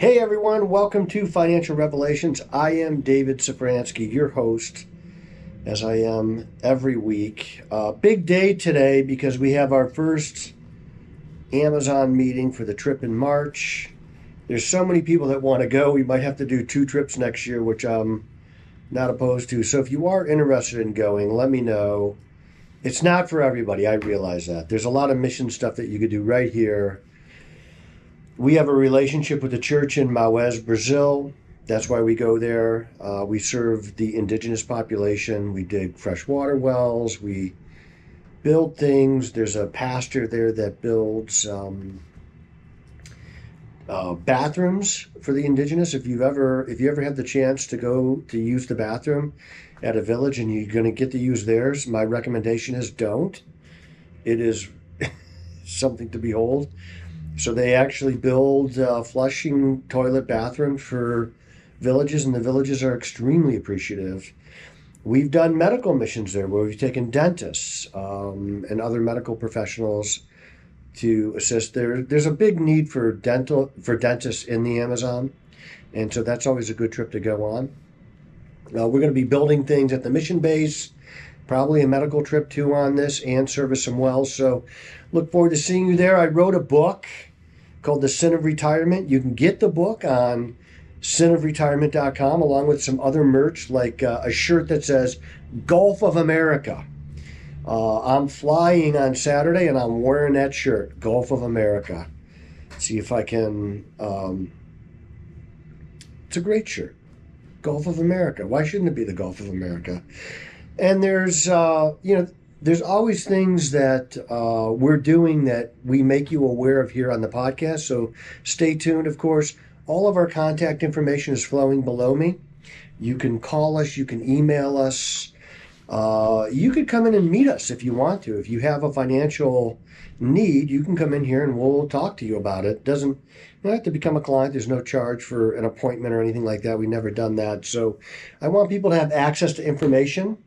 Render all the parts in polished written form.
Hey everyone, welcome to Financial Revelations. I am David Szafranski, your host, as I am every week. Big day today because we have our first Amazon meeting for the trip in March. There's so many people that want to go. We might have to do 2 trips next year, which I'm not opposed to. So if you are interested in going, let me know. It's not for everybody, I realize that. There's a lot of mission stuff that you could do right here. We have a relationship with the church in Maués, Brazil. That's why we go there. We serve the indigenous population. We dig freshwater wells. We build things. There's a pastor there that builds bathrooms for the indigenous. If you ever have the chance to go to use the bathroom at a village and you're going to get to use theirs, my recommendation is don't. It is something to behold. So they actually build flushing toilet bathrooms for villages, and the villages are extremely appreciative. We've done medical missions there where we've taken dentists and other medical professionals to assist there. There's a big need for dentists in the Amazon, and so that's always a good trip to go on. We're going to be building things at the mission base, probably a medical trip too on this, and service some wells. So look forward to seeing you there. I wrote a book called The Sin of Retirement. You can get the book on sinofretirement.com along with some other merch like a shirt that says Gulf of America. I'm flying on Saturday and I'm wearing that shirt, Gulf of America. See if I can. It's a great shirt, Gulf of America. Why shouldn't it be the Gulf of America? And there's always things that we're doing that we make you aware of here on the podcast. So stay tuned. Of course, all of our contact information is flowing below me. You can call us. You can email us. You could come in and meet us if you want to. If you have a financial need, you can come in here and we'll talk to you about it. You don't have to become a client. There's no charge for an appointment or anything like that. We've never done that. So I want people to have access to information.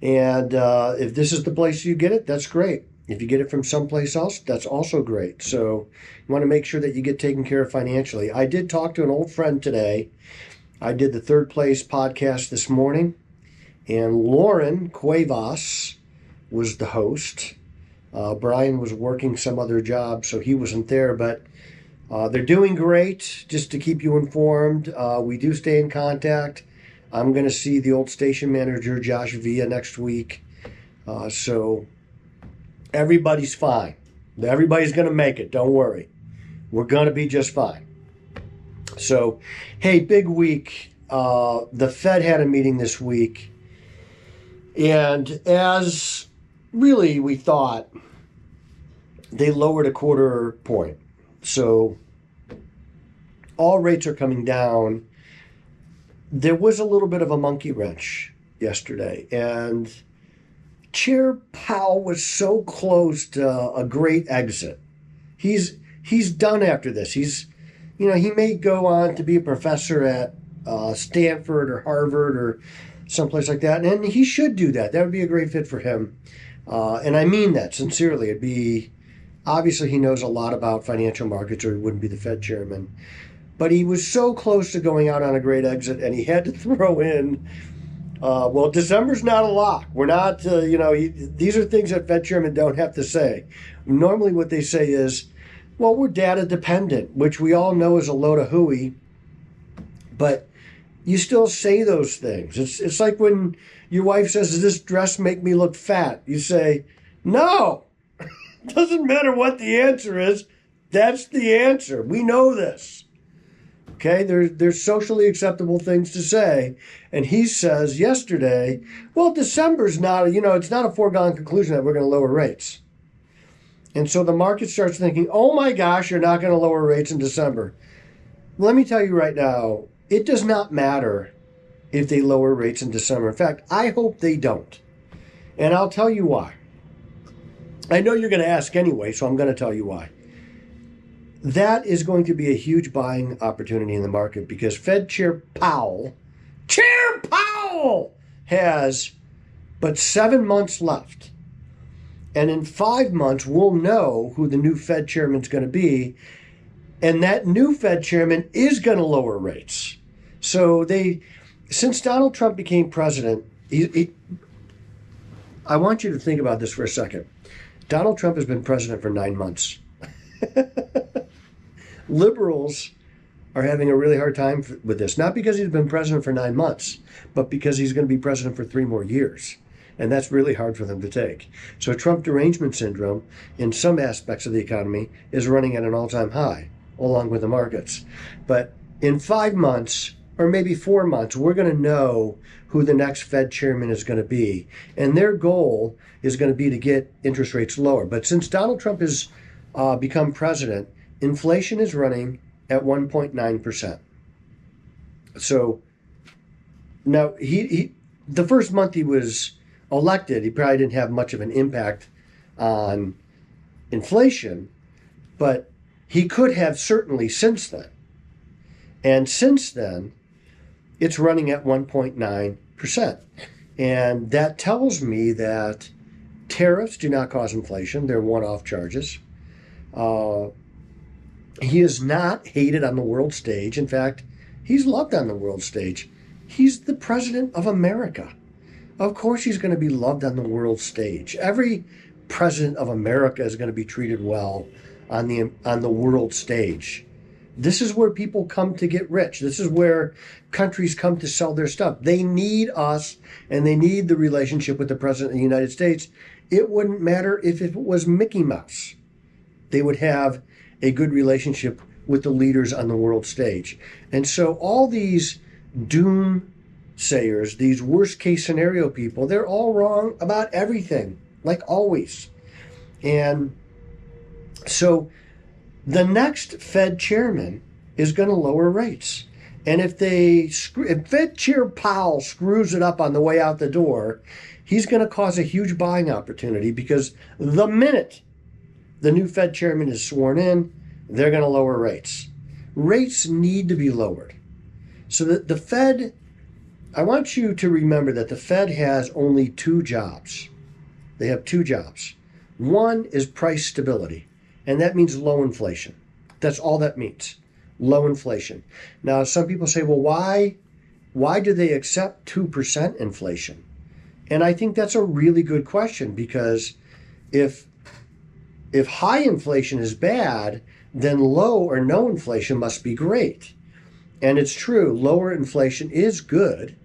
And if this is the place you get it, that's great. If you get it from someplace else, that's also great. So you want to make sure that you get taken care of financially. I did talk to an old friend today. I did the Third Place podcast this morning, and Lauren Cuevas was the host. Brian was working some other job, so he wasn't there, but they're doing great. Just to keep you informed, we do stay in contact. I'm going to see the old station manager, Josh Villa, next week. So everybody's fine. Everybody's going to make it. Don't worry. We're going to be just fine. So, hey, big week. The Fed had a meeting this week. And as really we thought, they lowered a quarter point. So all rates are coming down. There was a little bit of a monkey wrench yesterday, and Chair Powell was so close to a great exit. He's done after this. He may go on to be a professor at Stanford or Harvard or someplace like that, and he should do that. That would be a great fit for him, and I mean that sincerely. Obviously he knows a lot about financial markets, or he wouldn't be the Fed chairman. But he was so close to going out on a great exit, and he had to throw in, December's not a lock. We're not, these are things that Fed chairmen don't have to say. Normally what they say is, well, we're data dependent, which we all know is a load of hooey, but you still say those things. It's like when your wife says, does this dress make me look fat? You say, no. Doesn't matter what the answer is. That's the answer. We know this. Okay, there's socially acceptable things to say. And he says yesterday, well, December's not, it's not a foregone conclusion that we're going to lower rates. And so the market starts thinking, oh my gosh, you're not going to lower rates in December. Let me tell you right now, it does not matter if they lower rates in December. In fact, I hope they don't. And I'll tell you why. I know you're going to ask anyway, so I'm going to tell you why. That is going to be a huge buying opportunity in the market because Fed Chair Powell has but 7 months left. And in 5 months, we'll know who the new Fed chairman's going to be. And that new Fed chairman is going to lower rates. So since Donald Trump became president, I want you to think about this for a second. Donald Trump has been president for 9 months. Liberals are having a really hard time with this, not because he's been president for 9 months, but because he's going to be president for 3 more years. And that's really hard for them to take. So Trump derangement syndrome in some aspects of the economy is running at an all-time high, along with the markets. But in 5 months, or maybe 4 months, we're going to know who the next Fed chairman is going to be. And their goal is going to be to get interest rates lower. But since Donald Trump has become president, inflation is running at 1.9%. So now the first month he was elected, he probably didn't have much of an impact on inflation, but he could have certainly since then. And since then, it's running at 1.9%. And that tells me that tariffs do not cause inflation. They're one-off charges. He is not hated on the world stage. In fact, he's loved on the world stage. He's the president of America. Of course he's going to be loved on the world stage. Every president of America is going to be treated well on the world stage. This is where people come to get rich. This is where countries come to sell their stuff. They need us, and they need the relationship with the President of the United States. It wouldn't matter if it was Mickey Mouse. They would have a good relationship with the leaders on the world stage. And so all these doomsayers, these worst case scenario people, they're all wrong about everything, like always. And so the next Fed chairman is going to lower rates. And if Fed Chair Powell screws it up on the way out the door, he's going to cause a huge buying opportunity, because the minute the new Fed chairman is sworn in, they're going to lower rates. Rates need to be lowered. So the Fed, I want you to remember that the Fed has only 2 jobs. They have 2 jobs. One is price stability, and that means low inflation. That's all that means, low inflation. Now, some people say, well, why do they accept 2% inflation? And I think that's a really good question, because if high inflation is bad, then low or no inflation must be great. And it's true, lower inflation is good,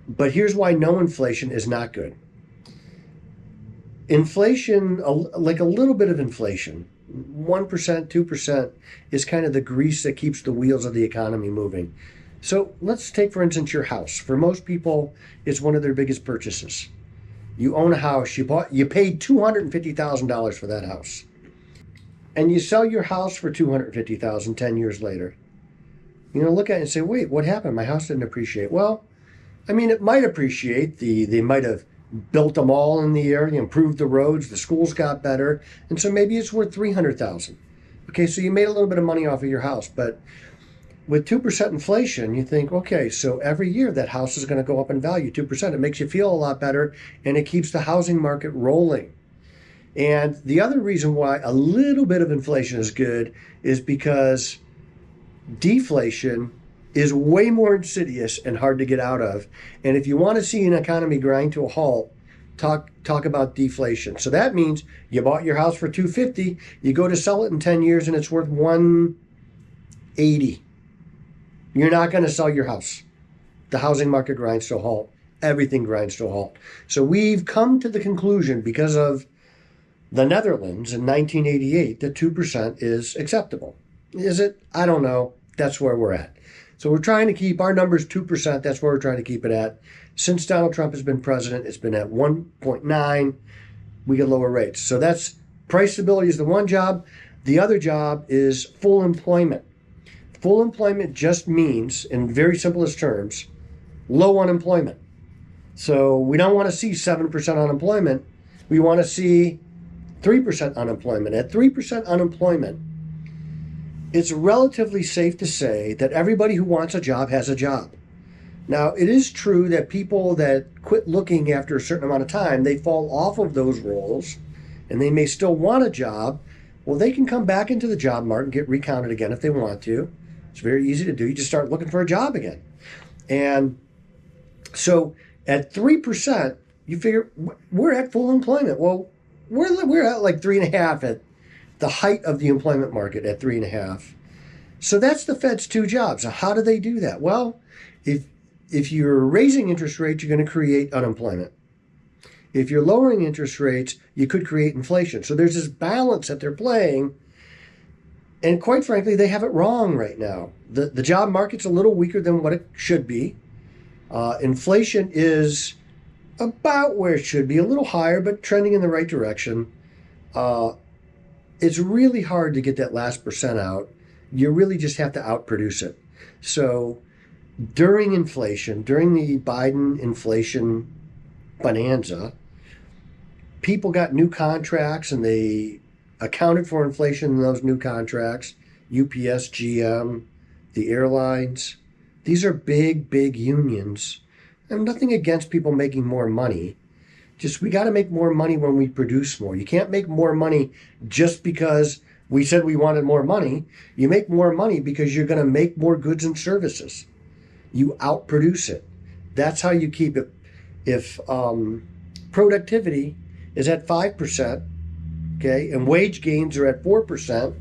but here's why no inflation is not good. Inflation, like a little bit of inflation, 1%, 2%, is kind of the grease that keeps the wheels of the economy moving. So let's take, for instance, your house. For most people, it's one of their biggest purchases. You own a house, you paid $250,000 for that house. And you sell your house for $250,000 10 years later. Look at it and say, wait, what happened? My house didn't appreciate. Well, I mean, it might appreciate. They might have built them all in the area, improved the roads, the schools got better, and so maybe it's worth $300,000. Okay, so you made a little bit of money off of your house, but with 2% inflation, you think, okay, so every year that house is going to go up in value 2%. It makes you feel a lot better, and it keeps the housing market rolling. And the other reason why a little bit of inflation is good is because deflation is way more insidious and hard to get out of. And if you want to see an economy grind to a halt, talk about deflation. So that means you bought your house for $250, you go to sell it in 10 years and it's worth $180. You're not going to sell your house. The housing market grinds to a halt. Everything grinds to a halt. So we've come to the conclusion, because of the Netherlands in 1988, that 2% is acceptable. Is it? I don't know. That's where we're at. So we're trying to keep our numbers 2%. That's where we're trying to keep it at. Since Donald Trump has been president, it's been at 1.9. We get lower rates. So that's price stability is the one job. The other job is full employment. Full employment just means, in very simplest terms, low unemployment. So we don't want to see 7% unemployment. We want to see 3% unemployment. At 3% unemployment, it's relatively safe to say that everybody who wants a job has a job. Now, it is true that people that quit looking after a certain amount of time, they fall off of those roles, and they may still want a job. Well, they can come back into the job market and get recounted again if they want to. It's very easy to do. You just start looking for a job again. And so at 3%, you figure we're at full employment. Well, we're at like 3.5 at the height of the employment market at 3.5. So that's the Fed's two jobs. So how do they do that? Well, if you're raising interest rates, you're going to create unemployment. If you're lowering interest rates, you could create inflation. So there's this balance that they're playing. And quite frankly, they have it wrong right now. The job market's a little weaker than what it should be. Inflation is about where it should be, a little higher, but trending in the right direction. It's really hard to get that last percent out. You really just have to outproduce it. So during inflation, during the Biden inflation bonanza, people got new contracts and they accounted for inflation in those new contracts. UPS, GM, the airlines. These are big, big unions. And nothing against people making more money. Just we got to make more money when we produce more. You can't make more money just because we said we wanted more money. You make more money because you're going to make more goods and services. You outproduce it. That's how you keep it. If productivity is at 5%, okay, and wage gains are at 4%,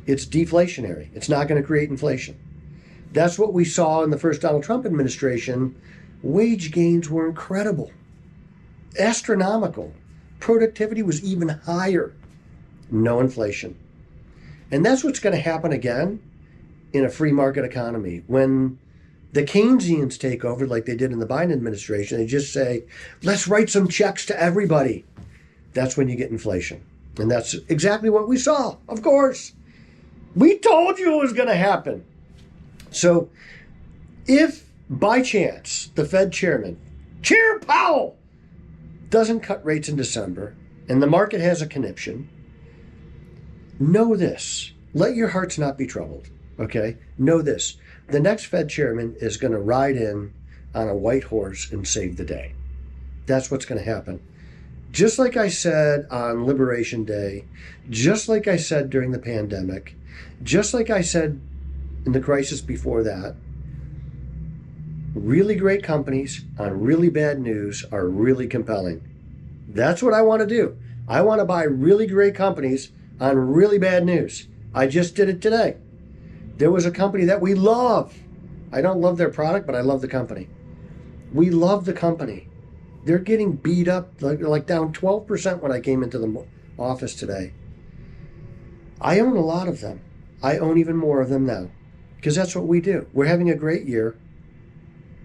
it's deflationary. It's not going to create inflation. That's what we saw in the first Donald Trump administration. Wage gains were incredible, astronomical. Productivity was even higher. No inflation. And that's what's going to happen again in a free market economy. When the Keynesians take over, like they did in the Biden administration, they just say, let's write some checks to everybody. That's when you get inflation. And that's exactly what we saw, of course. We told you it was going to happen. So if by chance the Fed chairman, Chair Powell, doesn't cut rates in December and the market has a conniption, know this. Let your hearts not be troubled, okay? Know this. The next Fed chairman is going to ride in on a white horse and save the day. That's what's going to happen. Just like I said on Liberation Day, just like I said during the pandemic, just like I said in the crisis before that, really great companies on really bad news are really compelling. That's what I want to do. I want to buy really great companies on really bad news. I just did it today. There was a company that we love. I don't love their product, but I love the company. We love the company. They're getting beat up, like down 12% when I came into the office today. I own a lot of them. I own even more of them now because that's what we do. We're having a great year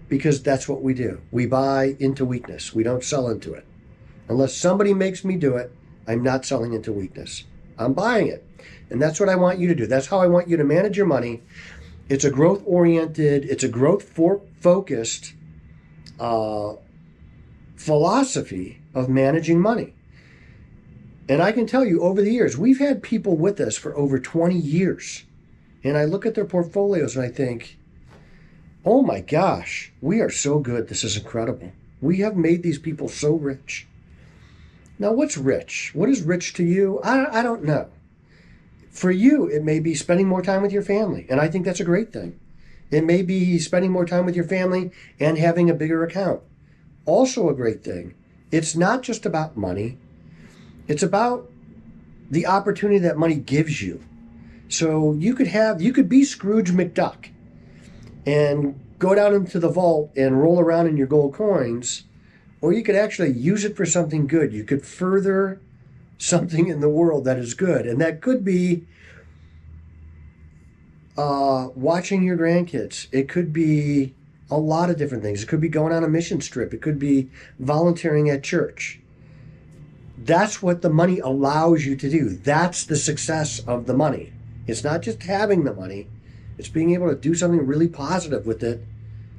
because that's what we do. We buy into weakness. We don't sell into it. Unless somebody makes me do it, I'm not selling into weakness. I'm buying it. And that's what I want you to do. That's how I want you to manage your money. It's a growth-oriented, it's a growth-focused philosophy of managing money. And I can tell you, over the years, we've had people with us for over 20 years. And I look at their portfolios and I think, oh my gosh, we are so good. This is incredible. We have made these people so rich. Now, what's rich? What is rich to you? I don't know. For you, it may be spending more time with your family, and I think that's a great thing. It may be spending more time with your family and having a bigger account. Also a great thing. It's not just about money. It's about the opportunity that money gives you. So you could be Scrooge McDuck and go down into the vault and roll around in your gold coins, or you could actually use it for something good. You could further something in the world that is good. And that could be watching your grandkids. It could be a lot of different things. It could be going on a mission trip. It could be volunteering at church. That's what the money allows you to do. That's the success of the money. It's not just having the money. It's being able to do something really positive with it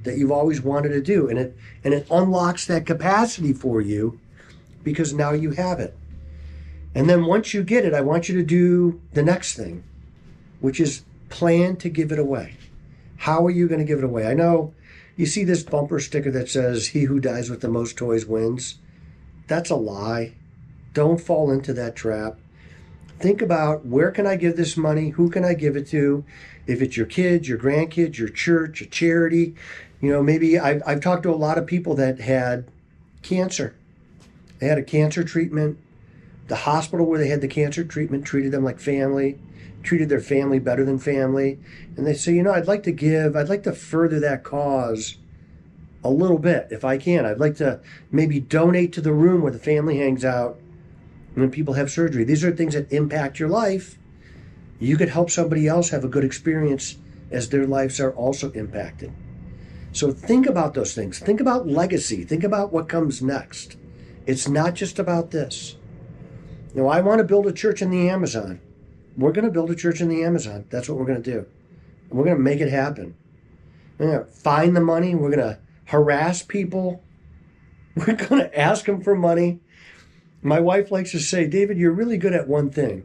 that you've always wanted to do. And it unlocks that capacity for you because now you have it. And then once you get it, I want you to do the next thing, which is plan to give it away. How are you going to give it away? I know you see this bumper sticker that says, "He who dies with the most toys wins." That's a lie. Don't fall into that trap. think about, where can I give this money? Who can I give it to? If it's your kids, your grandkids, your church, a charity. Maybe I've talked to a lot of people that had cancer. They had a cancer treatment. The hospital where they had the cancer treatment treated them like family, treated their family better than family. And they say, I'd like to further that cause a little bit if I can. I'd like to maybe donate to the room where the family hangs out when people have surgery. These are things that impact your life. You could help somebody else have a good experience as their lives are also impacted. So think about those things. Think about legacy. Think about what comes next. It's not just about this. I want to build a church in the Amazon. We're going to build a church in the Amazon. That's what we're going to do. We're going to make it happen. We're going to find the money. We're going to harass people. We're going to ask them for money. My wife likes to say, David, you're really good at one thing.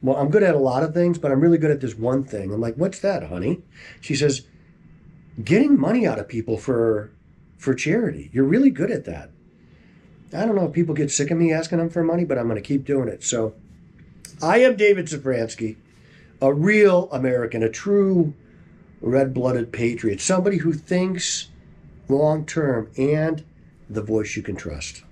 Well, I'm good at a lot of things, but I'm really good at this one thing. I'm like, what's that, honey? She says, getting money out of people for charity. You're really good at that. I don't know if people get sick of me asking them for money, but I'm going to keep doing it. So I am David Szafranski, a real American, a true red-blooded patriot, somebody who thinks long-term and the voice you can trust.